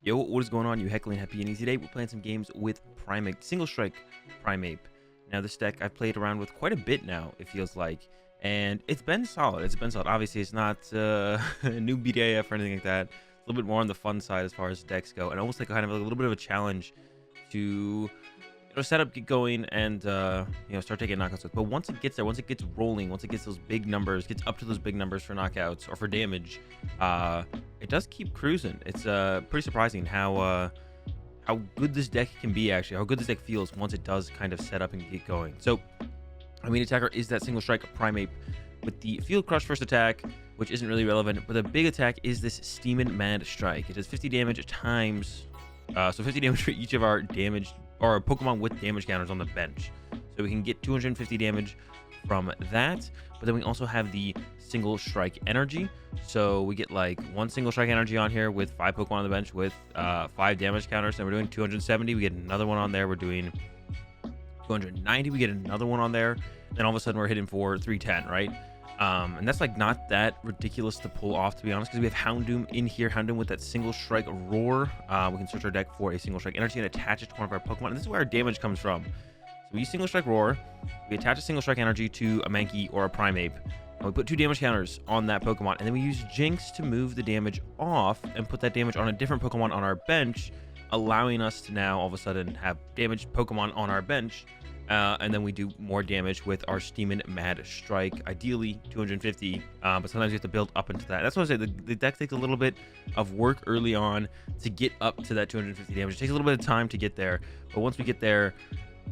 Yo, what is going on, you heckling happy and easy? Today we're playing some games with Primeape, single strike Primeape. Now this deck I've played around with quite a bit now, it feels like, and it's been solid. Obviously it's not a new BDAF or anything like that. It's a little bit more on the fun side as far as decks go, and almost like kind of a little bit of a challenge to set up, get going, and start taking knockouts with. But once it gets there, once it gets rolling, once it gets those big numbers, gets up to those big numbers for knockouts or for damage, it does keep cruising. It's pretty surprising how good this deck can be, actually, how good this deck feels once it does kind of set up and get going. So our main attacker is that single strike Primeape with the Field Crush first attack, which isn't really relevant, but the big attack is this Steamin' Mad Strike. It does 50 damage times, so 50 damage for each of our damaged or Pokemon with damage counters on the bench. So we can get 250 damage from that, but then we also have the single strike energy. So we get like one single strike energy on here with 5 Pokemon on the bench with 5 damage counters, and we're doing 270. We get another one on there, we're doing 290. We get another one on there, then all of a sudden we're hitting for 310, right? And that's like not that ridiculous to pull off, to be honest, because we have Houndoom in here. Houndoom with that single strike roar. We can search our deck for a single strike energy and attach it to one of our Pokemon, and this is where our damage comes from. So we use single strike roar, we attach a single strike energy to a Mankey or a Primeape, and we put 2 damage counters on that Pokemon, and then we use Jynx to move the damage off and put that damage on a different Pokemon on our bench, allowing us to now all of a sudden have damaged Pokemon on our bench. And then we do more damage with our Steamin' Mad Strike, ideally 250, but sometimes you have to build up into that. That's what I say, the deck takes a little bit of work early on to get up to that 250 damage. It takes a little bit of time to get there, but once we get there,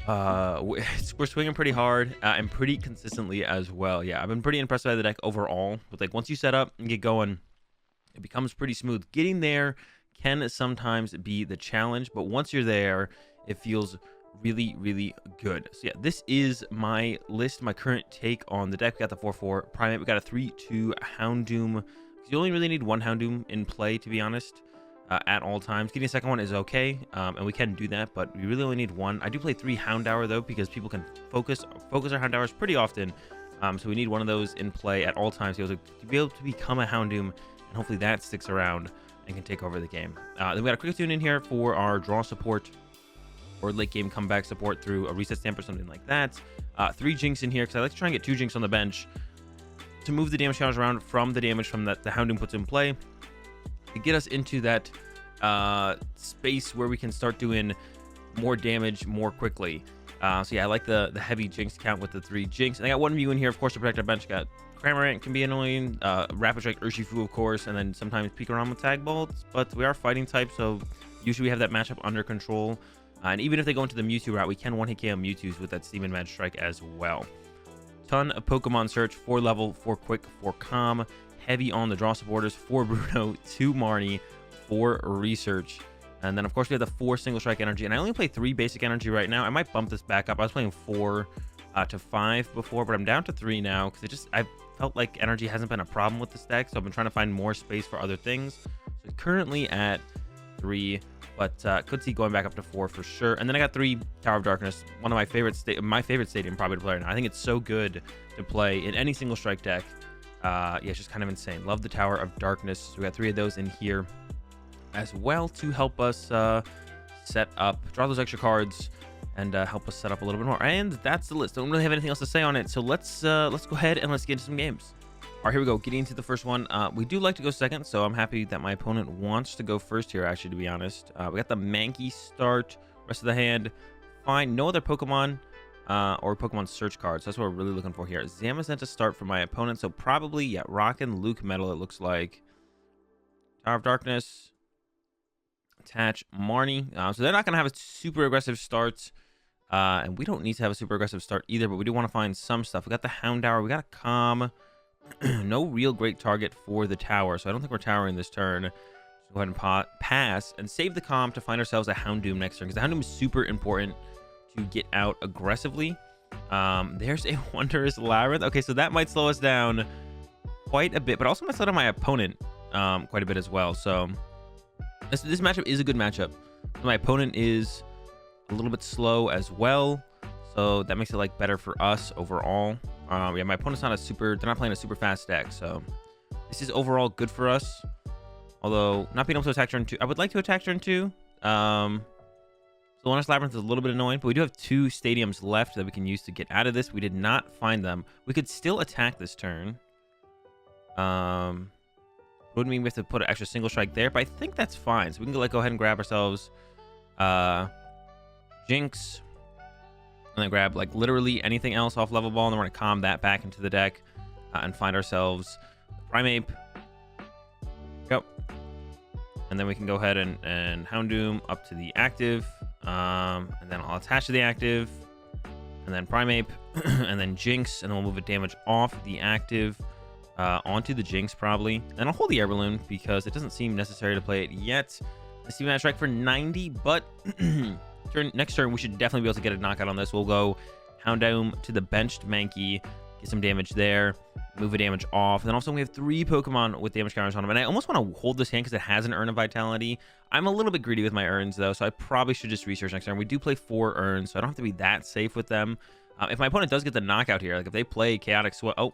we're swinging pretty hard and pretty consistently as well. Yeah, I've been pretty impressed by the deck overall. But like once you set up and get going, it becomes pretty smooth. Getting there can sometimes be the challenge, but once you're there, it feels really good. So yeah, this is my list, my current take on the deck. We got the 4/4 Primeape, we got a 3/2 Houndoom. You only really need one Houndoom in play, to be honest, at all times. Getting a second one is okay, and we can do that, but we really only need one. I do play 3 Houndour though, because people can focus our Houndours pretty often, so we need one of those in play at all times to be able to become a Houndoom, and hopefully that sticks around and can take over the game. Then we got a Kricketune in here for our draw support or late game comeback support through a reset stamp or something like that. 3 Jynx in here, because I like to try and get 2 Jynx on the bench to move the damage counters around from the damage from that the Houndoom puts in play, to get us into that space where we can start doing more damage more quickly. So yeah, I like the heavy Jynx count with the 3 Jynx. And I got 1 Mew in here, of course, to protect our bench. Got Cramorant, can be annoying, Rapid Strike Urshifu, of course, and then sometimes peek around with Tag Bolts, but we are fighting type, so usually we have that matchup under control. And even if they go into the Mewtwo route, we can 1-hit KO Mewtwo's with that Steamin' Mad Strike as well. Ton of Pokemon search, 4 level, 4 quick, 4 calm. Heavy on the draw supporters, 4 Bruno, 2 Marnie, 4 research. And then, of course, we have the 4 single strike energy. And I only play 3 basic energy right now. I might bump this back up. I was playing 4 to 5 before, but I'm down to 3 now because I felt like energy hasn't been a problem with this deck. So I've been trying to find more space for other things. So currently at 3. But could see going back up to 4 for sure. And then I got 3 Tower of Darkness, one of my favorite stadium probably to play right now. I think it's so good to play in any single strike deck. Yeah, it's just kind of insane. Love the Tower of Darkness. So we got 3 of those in here as well to help us set up, draw those extra cards, and help us set up a little bit more. And that's the list. Don't really have anything else to say on it. So let's go ahead and let's get into some games. All right, here we go. Getting into the first one. We do like to go second, so I'm happy that my opponent wants to go first here, actually, to be honest. We got the Mankey start. Rest of the hand, fine. No other Pokemon or Pokemon search cards. That's what we're really looking for here. Zamazenta start for my opponent, so probably, yeah, rockin' LucMetal, it looks like. Tower of Darkness. Attach Marnie. So they're not going to have a super aggressive start, and we don't need to have a super aggressive start either, but we do want to find some stuff. We got the Houndour. We got a Calm. No real great target for the tower, so I don't think we're towering this turn. Just go ahead and pass and save the Calm to find ourselves a Houndoom next turn, because the Houndoom is super important to get out aggressively. There's a Wondrous Labyrinth. Okay, so that might slow us down quite a bit, but also might slow down my opponent quite a bit as well. So this matchup is a good matchup. My opponent is a little bit slow as well, so that makes it like better for us overall. Yeah, my opponent's not they're not playing a super fast deck, so this is overall good for us. Although, not being able to attack turn 2. I would like to attack turn 2. Solonis Labyrinth is a little bit annoying, but we do have 2 stadiums left that we can use to get out of this. We did not find them. We could still attack this turn. Wouldn't mean we have to put an extra single strike there, but I think that's fine. So we can like go ahead and grab ourselves Jynx, and then grab like literally anything else off Level Ball, and then we're gonna calm that back into the deck and find ourselves Primeape. Go. And then we can go ahead and Houndoom up to the active, and then I'll attach to the active, and then Primeape, and then Jynx, and then we'll move a damage off the active onto the Jynx probably. And I'll hold the Air Balloon because it doesn't seem necessary to play it yet. I see match strike for 90, but next turn we should definitely be able to get a knockout on this. We'll go Houndoom to the benched Mankey, get some damage there, move a damage off. And then also we have 3 Pokemon with damage counters on them. And I almost want to hold this hand because it has an Urn of Vitality. I'm a little bit greedy with my Urns though, so I probably should just research next turn. We do play 4 Urns, so I don't have to be that safe with them. If my opponent does get the knockout here, like if they play Chaotic Swell,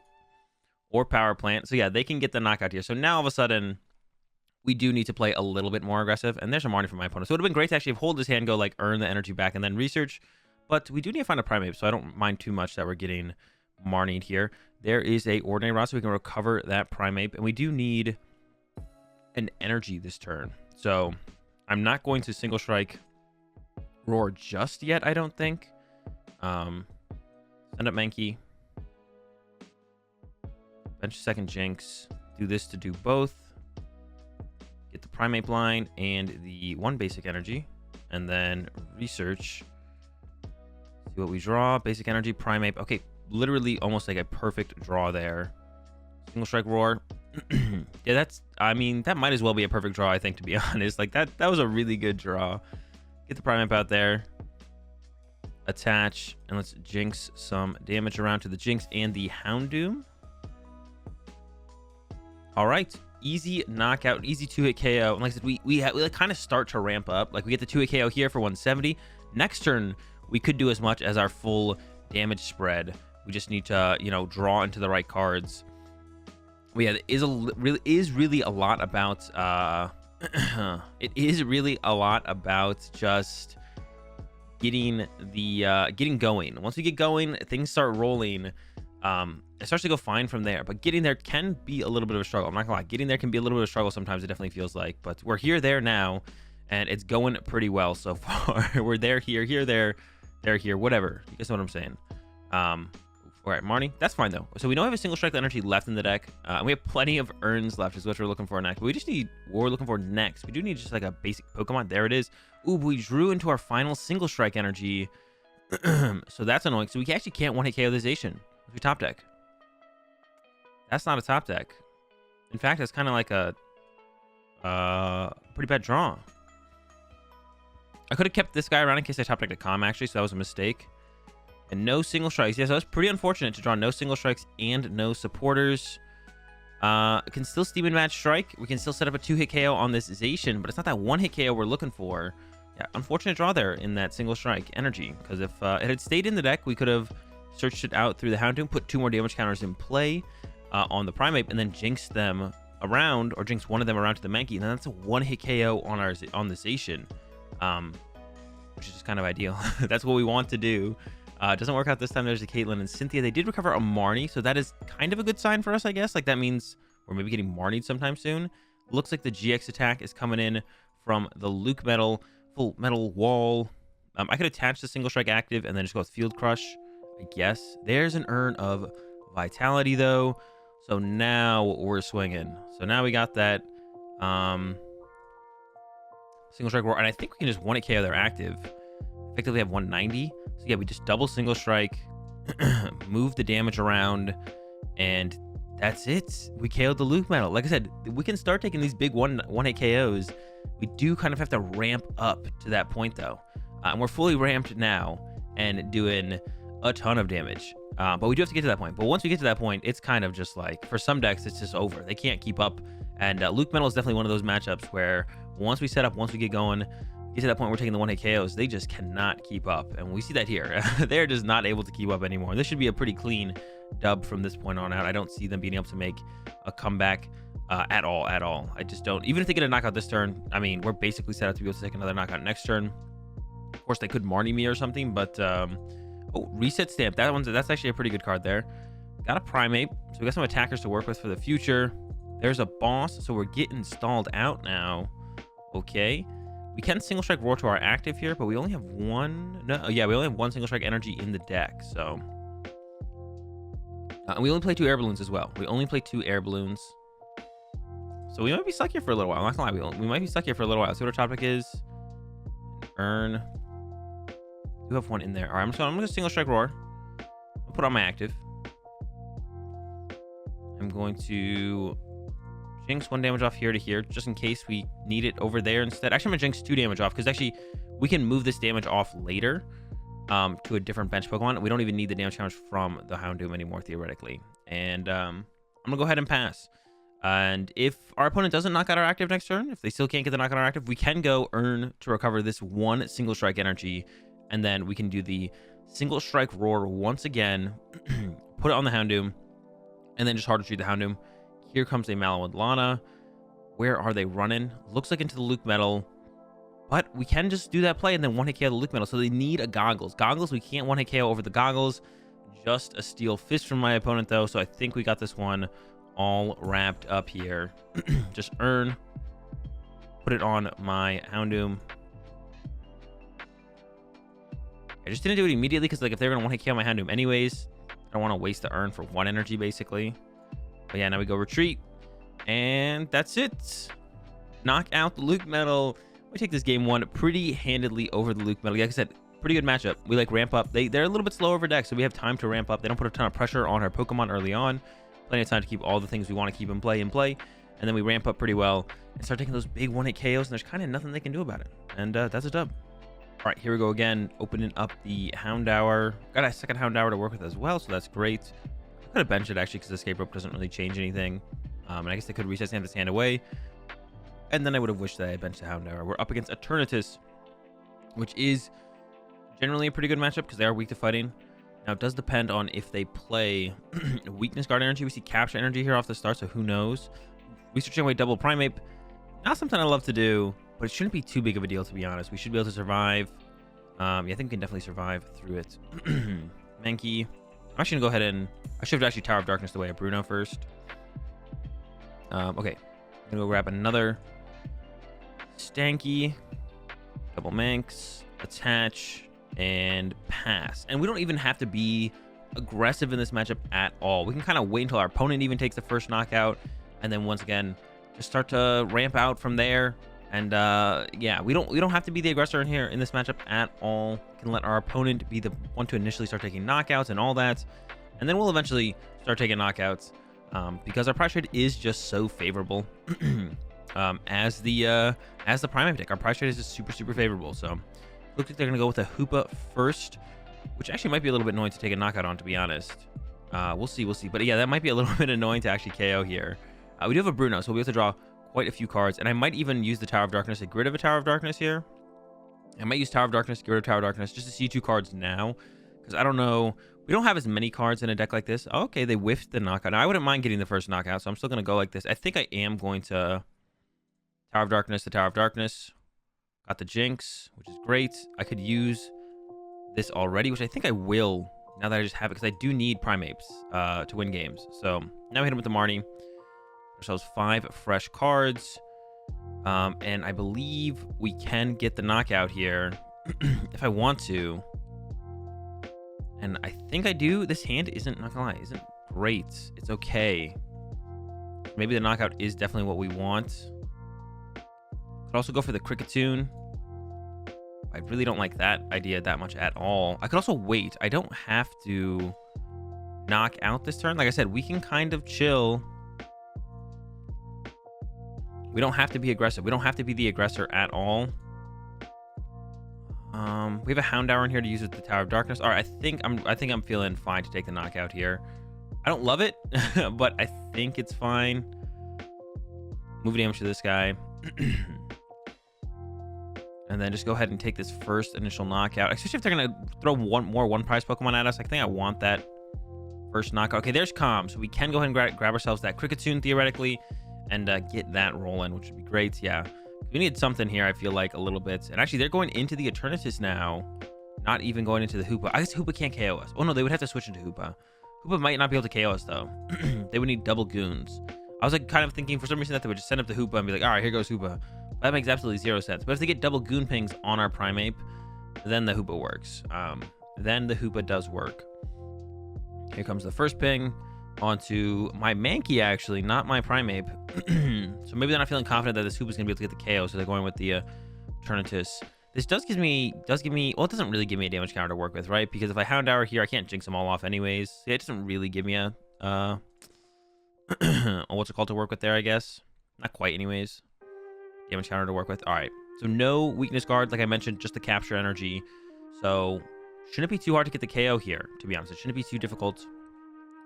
or Power Plant, so yeah, they can get the knockout here. So now all of a sudden, we do need to play a little bit more aggressive. And there's a Marnie from my opponent. So it would have been great to actually hold his hand, go like earn the energy back, and then research. But we do need to find a Primeape, so I don't mind too much that we're getting Marnied here. There is a Ordinary Rod, so we can recover that Primeape. And we do need an energy this turn. So I'm not going to single strike Roar just yet, I don't think. Send up Mankey. Bench second Jynx. Do this to do both. Get the Primeape line and the 1 basic energy. And then research. See what we draw. Basic energy, Primeape. Okay, literally almost like a perfect draw there. Single strike Roar. Yeah, that's, I mean, that might as well be a perfect draw, I think, to be honest. Like that was a really good draw. Get the Primeape out there. Attach. And let's Jynx some damage around to the Jynx and the Houndoom. All right, easy knockout, easy 2-hit KO. And like I said, we like kind of start to ramp up. Like we get the 2-hit KO here for 170. Next turn, we could do as much as our full damage spread. We just need to, you know, draw into the right cards. But yeah, it is really a lot about. It is really a lot about just getting the getting going. Once we get going, things start rolling. It starts to go fine from there, but getting there can be a little bit of a struggle. I'm not gonna lie, getting there can be a little bit of a struggle sometimes. It definitely feels like, but we're there now, and it's going pretty well so far. We're there, here, there, here, whatever. You guys know what I'm saying. All right, Marnie, that's fine though. So we don't have a single strike energy left in the deck. We have plenty of Urns left, is what we're looking for next. But we just need what we're looking for next. We do need just like a basic Pokemon. There it is. Ooh, we drew into our final single strike energy. So that's annoying. So we actually can't one-hit KO this Zacian. We top deck. That's not a top deck. In fact, it's kind of like a pretty bad draw. I could have kept this guy around in case I top decked a Calm, actually, so that was a mistake. And no single strikes. Yes, that was pretty unfortunate to draw no single strikes and no supporters. Can still Steam and Match Strike. We can still set up a 2-hit KO on this Zacian, but it's not that 1-hit KO we're looking for. Yeah, unfortunate draw there in that single strike energy, because if it had stayed in the deck, we could have searched it out through the Houndoom, put 2 more damage counters in play on the Primeape, and then Jynx them around, or Jynx one of them around to the Mankey, and then that's a 1-hit KO on the Zacian, which is just kind of ideal. That's what we want to do. It doesn't work out this time. There's a Caitlyn and Cynthia. They did recover a Marnie, so that is kind of a good sign for us, I guess. Like that means we're maybe getting Marnied sometime soon. Looks like the GX attack is coming in from the LucMetal full metal wall. I could attach the single strike active and then just go with Field Crush, I guess. There's an Urn of Vitality though, so now we're swinging. So now we got that single strike roar, and I think we can just 1-hit KO their active. Effectively have 190. So yeah, we just double single strike, move the damage around, and that's it. We KO'd the LucMetal. Like I said, we can start taking these big one-hit KOs. We do kind of have to ramp up to that point though, and we're fully ramped now and doing a ton of damage. But we do have to get to that point. But once we get to that point, it's kind of just like, for some decks, it's just over. They can't keep up. And LucMetal is definitely one of those matchups where once we set up, once we get going, get to that point we're taking the 1-hit KOs, they just cannot keep up. And we see that here. They're just not able to keep up anymore. This should be a pretty clean dub from this point on out. I don't see them being able to make a comeback at all. I just don't. Even if they get a knockout this turn, I mean, we're basically set up to be able to take another knockout next turn. Of course, they could Marnie me or something, but oh, reset stamp. That's actually a pretty good card there. Got a Primeape, so we got some attackers to work with for the future. There's a boss, so we're getting stalled out now. Okay, we can single strike roar to our active here, but we only have one. No, yeah, we only have one single strike energy in the deck. So and we only play 2 air balloons as well. We only play 2 air balloons. So we might be stuck here for a little while. I'm not gonna lie, we might be stuck here for a little while. See what our topic is. Urn. We have one in there. All right, I'm gonna single strike roar. I'll put on my active. I'm going to Jynx 1 damage off here to here, just in case we need it over there instead. Actually, I'm gonna Jynx 2 damage off because actually we can move this damage off later to a different bench Pokemon. We don't even need the damage challenge from the Houndoom anymore theoretically. And I'm gonna go ahead and pass. And if our opponent doesn't knock out our active next turn, if they still can't get the knockout on our active, we can go Urn to recover this 1 single strike energy, and then we can do the single strike roar once again, put it on the Houndoom, and then just hard retreat the Houndoom. Here comes a Malawandlana. Where are they running? Looks like into the LucMetal, but we can just do that play and then 1-hit KO the LucMetal. So they need a Goggles. Goggles, we can't 1-hit KO over the Goggles. Just a Steel Fist from my opponent though, so I think we got this one all wrapped up here. Just Urn, put it on my Houndoom. I just didn't do it immediately because like if they're gonna 1-hit KO my Houndoom anyways, I don't want to waste the Urn for 1 energy basically. But yeah, now we go retreat, and that's it. Knock out the LucMetal. We take this game 1 pretty handedly over the LucMetal. Like I said, pretty good matchup. We like ramp up. They're a little bit slow over deck, so we have time to ramp up. They don't put a ton of pressure on our Pokemon early on. Plenty of time to keep all the things we want to keep in play, and then we ramp up pretty well and start taking those big 1-hit KOs, and there's kind of nothing they can do about it. And that's a dub. All right, here we go again, opening up the Houndour. Got a second Houndour to work with as well, so that's great. I could have benched it actually because the escape rope doesn't really change anything. And I guess they could reset this hand away. And then I would have wished that I benched the Houndour. We're up against Eternatus, which is generally a pretty good matchup because they are weak to fighting. Now, it does depend on if they play Weakness Guard Energy. We see Capture Energy here off the start, so who knows? Research away double Primeape. Not something I love to do, but it shouldn't be too big of a deal, to be honest. We should be able to survive. Yeah, I think we can definitely survive through it. Mankey. I'm actually going to go ahead and... I should have actually Tower of Darkness the way of Bruno first. Okay. I'm going to go grab another Stanky. Double Manx. Attach. And pass. And we don't even have to be aggressive in this matchup at all. We can kind of wait until our opponent even takes the first knockout, and then once again just start to ramp out from there. And yeah, we don't have to be the aggressor in here in this matchup at all. We can let our opponent be the one to initially start taking knockouts and all that, and then we'll eventually start taking knockouts because our price trade is just so favorable. As the Primeape deck, our price trade is just super favorable. So looks like they're going to go with a Hoopa first, which actually might be a little bit annoying to take a knockout on, to be honest. We'll see. But yeah, that might be a little bit annoying to actually KO here. We do have a Bruno, so we'll be able to draw quite a few cards. And I might even use the Tower of Darkness to get rid of a Tower of Darkness here. I might use Tower of Darkness to get rid of Tower of Darkness just to see 2 cards now. Because I don't know. We don't have as many cards in a deck like this. Oh, okay, they whiffed the knockout. Now, I wouldn't mind getting the first knockout, so I'm still going to go like this. I think I am going to Tower of Darkness to Tower of Darkness. Got the Jynx, which is great. I could use this already, which I think I will now that I just have it, because I do need Primeapes to win games. So now we hit him with the Marnie. Ourselves 5 fresh cards. And I believe we can get the knockout here if I want to. And I think I do. This hand isn't, not gonna lie, isn't great. It's okay. Maybe the knockout is definitely what we want. Could also go for the Kricketune. I really don't like that idea that much at all. I could also wait. I don't have to knock out this turn. Like I said, we can kind of chill. We don't have to be aggressive. We don't have to be the aggressor at all. We have a Houndour in here to use with the Tower of Darkness. All right, I think I'm feeling fine to take the knockout here. I don't love it, but I think it's fine. Move damage to this guy. And then just go ahead and take this first initial knockout. Especially if they're going to throw one prize Pokemon at us. I think I want that first knockout. Okay, there's Calm. So we can go ahead and grab ourselves that Kricketune theoretically. and get that rolling, which would be great. Yeah, we need something here, I feel like, a little bit. And actually, they're going into the Eternatus now, not even going into the Hoopa. I guess Hoopa can't KO us. Oh, no, they would have to switch into Hoopa. Hoopa might not be able to KO us, though. They would need double goons. I was like kind of thinking for some reason that they would just send up the Hoopa and be like, all right, here goes Hoopa. That makes absolutely zero sense. But if they get double goon pings on our Primeape, then the Hoopa works. Then the Hoopa does work. Here comes the first ping onto my Mankey, actually, not my Primeape. So maybe they're not feeling confident that this Hoopa is going to be able to get the KO, so they're going with the Eternatus. This does give me, well, it doesn't really give me a damage counter to work with, right? Because if I Houndour here, I can't Jynx them all off anyways. Yeah, it doesn't really give me a, what's it called to work with there, I guess. Not quite anyways. Damage counter to work with. All right. So no weakness guard, like I mentioned, just the capture energy. So shouldn't be too hard to get the KO here, to be honest. It shouldn't be too difficult.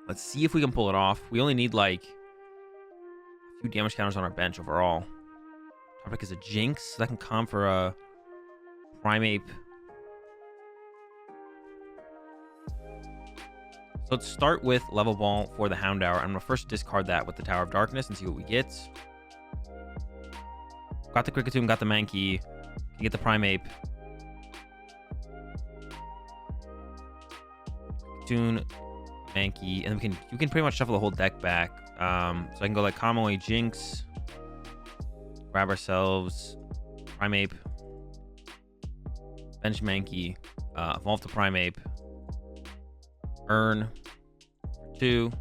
Let's see if we can pull it off. We only need like a few damage counters on our bench overall. Topic is a Jynx. That can come for a Primeape. So let's start with Level Ball for the Houndour. I'm going to first discard that with the Tower of Darkness and see what we get. Got the Kricketune, got the Mankey. Can get the Primeape. Kricketune, Mankey, and then we can pretty much shuffle the whole deck back. So I can go like Kamui, Jynx, grab ourselves Primeape, bench Mankey, evolve to Primeape, Urn for 2,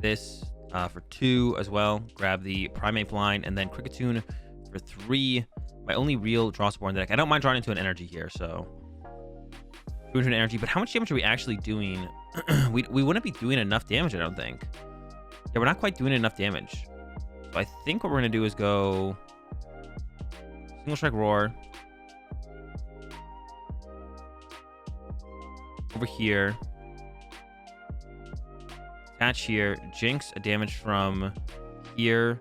this for 2 as well. Grab the Primeape line, and then Kricketune for 3. My only real draw support in the deck. I don't mind drawing into an energy here, so 200 energy. But how much damage are we actually doing? we wouldn't be doing enough damage, I don't think. Yeah, we're not quite doing enough damage. So I think what we're gonna do is go Single Strike Roar over here. Attach here. Jynx a damage from here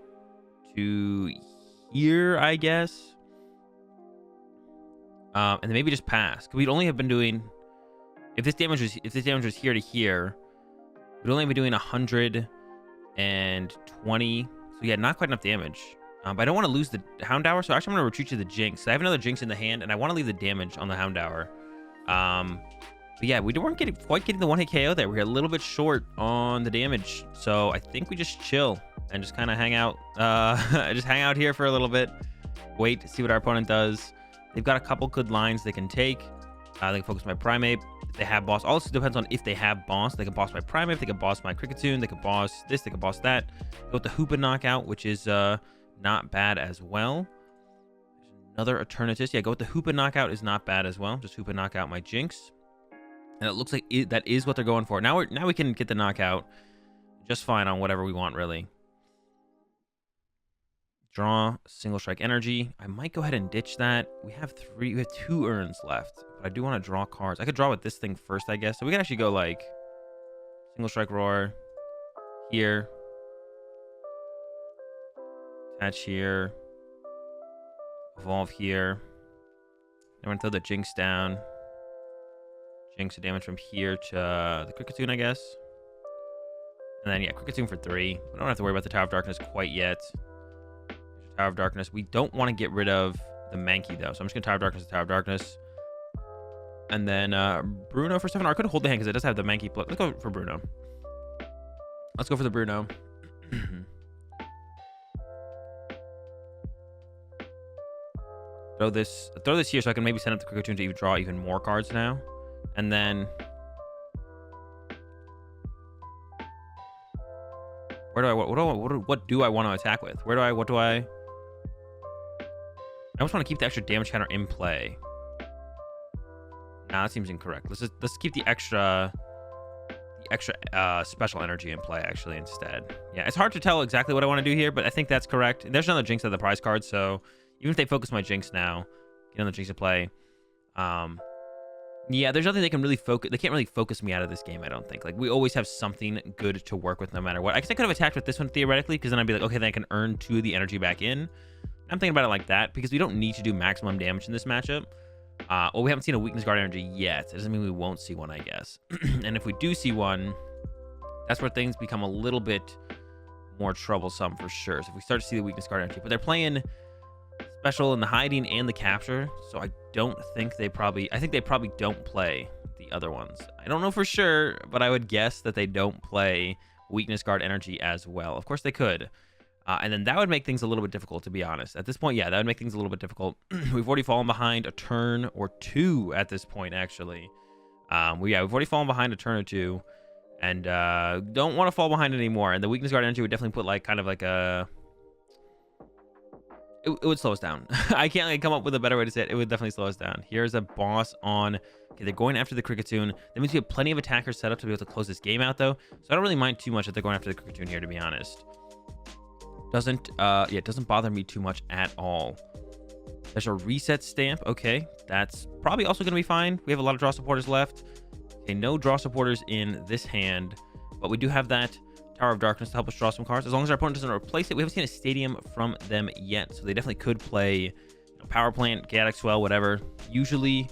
to here, I guess. And then maybe just pass. We'd only have been doing, if this damage was here to here, we'd only be doing 120. So yeah, not quite enough damage. But I don't want to lose the Houndour, so actually I'm gonna retreat to the Jynx. I have another Jynx in the hand, and I want to leave the damage on the Houndour. But yeah, we weren't quite getting the one-hit KO there. We're a little bit short on the damage, so I think we just chill and just kind of hang out. Just hang out here for a little bit. Wait to see what our opponent does. They've got a couple good lines they can take. They can focus my Primeape. If they have boss, also depends on if they have boss. They can boss my Primeape. They can boss my Kricketune. They can boss this. They can boss that. Go with the Hoopa knockout, which is not bad as well. There's another Eternatus. Yeah, go with the Hoopa knockout is not bad as well. Just Hoopa knockout my Jynx. And it looks like that is what they're going for. Now we can get the knockout just fine on whatever we want, really. Draw Single Strike Energy. I might go ahead and ditch that. We have 2 urns left, but I do want to draw cards. I could draw with this thing first, I guess. So we can actually go like Single Strike Roar here, attach here, evolve here. Then we're gonna throw the Jynx down. Jynx a damage from here to the Kricketune, I guess. And then, yeah, Kricketune for 3. We don't have to worry about the Tower of Darkness quite yet. Tower of Darkness. We don't want to get rid of the Mankey, though. So I'm just going to Tower of Darkness to Tower of Darkness. And then Bruno for 7. Or I could hold the hand because it does have the Mankey. Let's go for Bruno. Let's go for the Bruno. Throw this here so I can maybe send up the Kricketune to even draw even more cards now. And then what do I want to attack with? What do I almost want to keep the extra damage counter in play. Nah, that seems incorrect. Let's keep the extra special energy in play actually instead. Yeah, it's hard to tell exactly what I want to do here, but I think that's correct. There's another Jynx at the prize card, so even if they focus my Jynx now, get another Jynx to play. Yeah, there's nothing they can really focus. They can't really focus me out of this game, I don't think. Like, we always have something good to work with no matter what. I guess I could have attacked with this one theoretically, because then I'd be like, okay, then I can earn 2 of the energy back in. I'm thinking about it like that, because we don't need to do maximum damage in this matchup. Well, we haven't seen a weakness guard energy yet. It doesn't mean we won't see one, I guess. And if we do see one, that's where things become a little bit more troublesome for sure. So if we start to see the weakness guard energy, but they're playing special in the hiding and the capture, so I don't think they probably, I think they probably don't play the other ones. I don't know for sure, but I would guess that they don't play weakness guard energy as well. Of course they could. And then that would make things a little bit difficult, to be honest. At this point, yeah, that would make things a little bit difficult. We've already fallen behind a turn or two at this point, actually. We've already fallen behind a turn or two, and don't want to fall behind anymore. And the weakness guard energy would definitely put like kind of like a... It would slow us down. I can't like come up with a better way to say it. It would definitely slow us down. Here's a boss on... Okay, they're going after the Kricketune. That means we have plenty of attackers set up to be able to close this game out, though. So I don't really mind too much that they're going after the Kricketune here, to be honest. It doesn't bother me too much at all. There's a reset stamp. Okay, that's probably also going to be fine. We have a lot of draw supporters left. Okay, no draw supporters in this hand, but we do have that Tower of Darkness to help us draw some cards. As long as our opponent doesn't replace it, we haven't seen a stadium from them yet, so they definitely could play Power Plant, Chaotic Swell, whatever. Usually,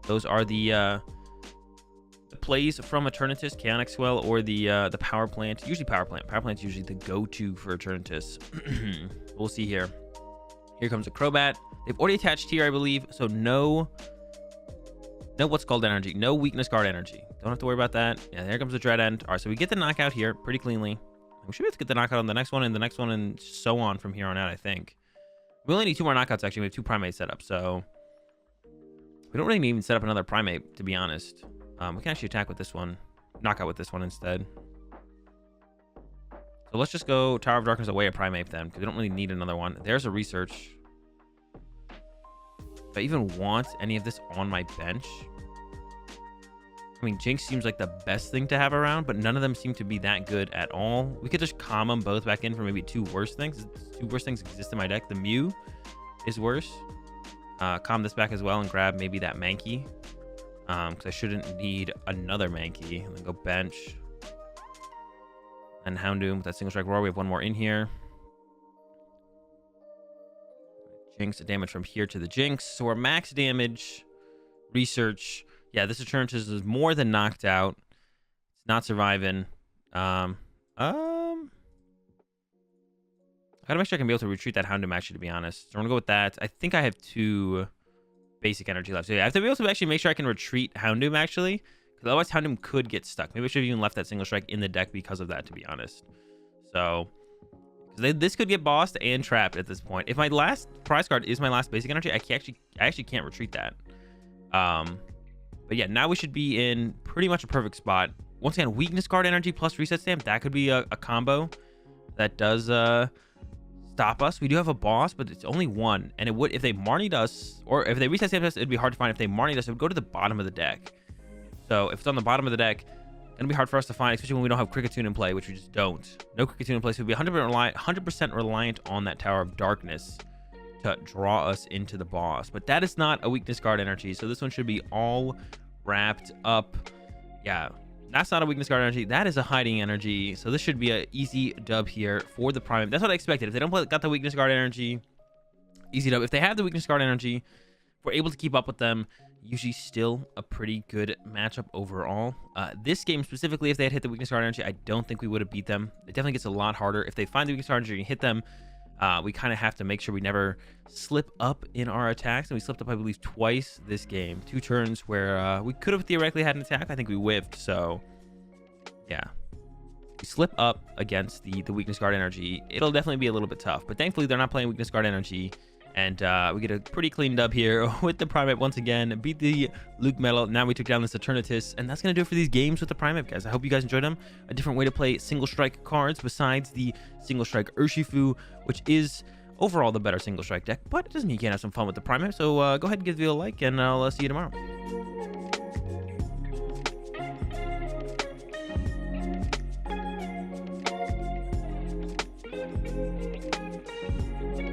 those are the plays from Eternatus, Chaotic Swell, or the Power Plant. Usually Power Plant. Power Plant's usually the go-to for Eternatus. We'll see here. Here comes a Crobat. They've already attached here, I believe, so no what's called energy. No weakness guard energy. Don't have to worry about that. Yeah, there comes the Dread End. All right, so we get the knockout here pretty cleanly. We should be able to get the knockout on the next one and the next one and so on from here on out, I think. We only need 2 more knockouts, actually. We have 2 Primates set up, so... We don't really even set up another Primeape, to be honest. We can actually attack with this one. Knock out with this one instead. So let's just go Tower of Darkness away a Primeape then, because we don't really need another one. There's a research. If I even want any of this on my bench... I mean, Jynx seems like the best thing to have around, but none of them seem to be that good at all. We could just calm them both back in for maybe 2 worse things. 2 worse things exist in my deck. The Mew is worse. Calm this back as well and grab maybe that Mankey. Because I shouldn't need another Mankey. And then go bench. And Houndoom with that single strike roar. We have 1 more in here. Jynx, damage from here to the Jynx. So we're max damage. Research. Yeah, this Eternatus is more than knocked out. It's not surviving. I gotta make sure I can be able to retreat that Houndoom, actually, to be honest. So I'm gonna go with that. I think I have 2 basic energy left. So yeah, I have to be able to actually make sure I can retreat Houndoom, actually. Because otherwise Houndoom could get stuck. Maybe I should have even left that single strike in the deck because of that, to be honest. So... this could get bossed and trapped at this point. If my last prize card is my last basic energy, I actually can't retreat that. But yeah, now we should be in pretty much a perfect spot. Once again, weakness guard energy plus reset stamp. That could be a combo that does stop us. We do have a boss, but it's only 1. And it would, if they Marnied us, or if they reset stamp us, it'd be hard to find. If they Marnied us, it would go to the bottom of the deck. So if it's on the bottom of the deck, it'll be hard for us to find, especially when we don't have Kricketune in play, which we just don't. No Kricketune in play, so we'll be 100% reliant on that Tower of Darkness to draw us into the boss. But that is not a weakness guard energy, so this one should be all wrapped up. Yeah, that's not a weakness guard energy. That is a hiding energy, so this should be an easy dub here for the Primeape. That's what I expected. If they don't got the weakness guard energy, easy dub. If they have the weakness guard energy, if we're able to keep up with them, usually still a pretty good matchup overall. This game specifically, if they had hit the weakness guard energy, I don't think we would have beat them. It definitely gets a lot harder. If they find the weakness guard energy and hit them, we kind of have to make sure we never slip up in our attacks. And we slipped up, I believe, twice this game. 2 turns where we could have theoretically had an attack. I think we whiffed, so yeah. We slip up against the weakness guard energy. It'll definitely be a little bit tough, but thankfully they're not playing weakness guard energy. And we get a pretty clean dub here with the Primeape once again. Beat the LucMetal. Now we took down this Eternatus. And that's going to do it for these games with the Primeape, guys. I hope you guys enjoyed them. A different way to play single strike cards besides the single strike Urshifu, which is overall the better single strike deck. But it doesn't mean you can't have some fun with the Primeape. So go ahead and give the video a like, and I'll see you tomorrow.